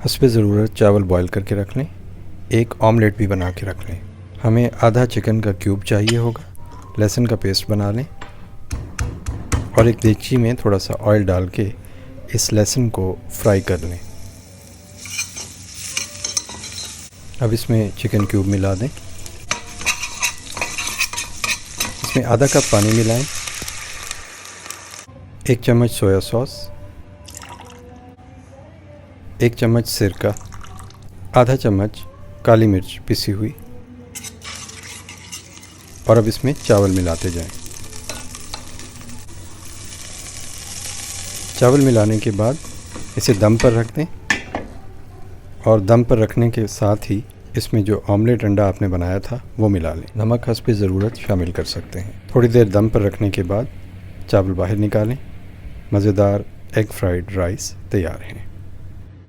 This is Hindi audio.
हस्बे ज़रूरत चावल बॉईल करके रख लें। एक ऑमलेट भी बना के रख लें। हमें आधा चिकन का क्यूब चाहिए होगा। लहसुन का पेस्ट बना लें और एक देगची में थोड़ा सा ऑयल डाल के इस लहसुन को फ्राई कर लें। अब इसमें चिकन क्यूब मिला दें। इसमें आधा कप पानी मिलाएं। 1 चम्मच सोया सॉस, 1 चम्मच सिरका, आधा चम्मच काली मिर्च पिसी हुई और अब इसमें चावल मिलाते जाएं। चावल मिलाने के बाद इसे दम पर रख दें और दम पर रखने के साथ ही इसमें जो ऑमलेट अंडा आपने बनाया था वो मिला लें। नमक हस्बे ज़रूरत शामिल कर सकते हैं। थोड़ी देर दम पर रखने के बाद चावल बाहर निकालें। मज़ेदार एग फ्राइड राइस तैयार हैं।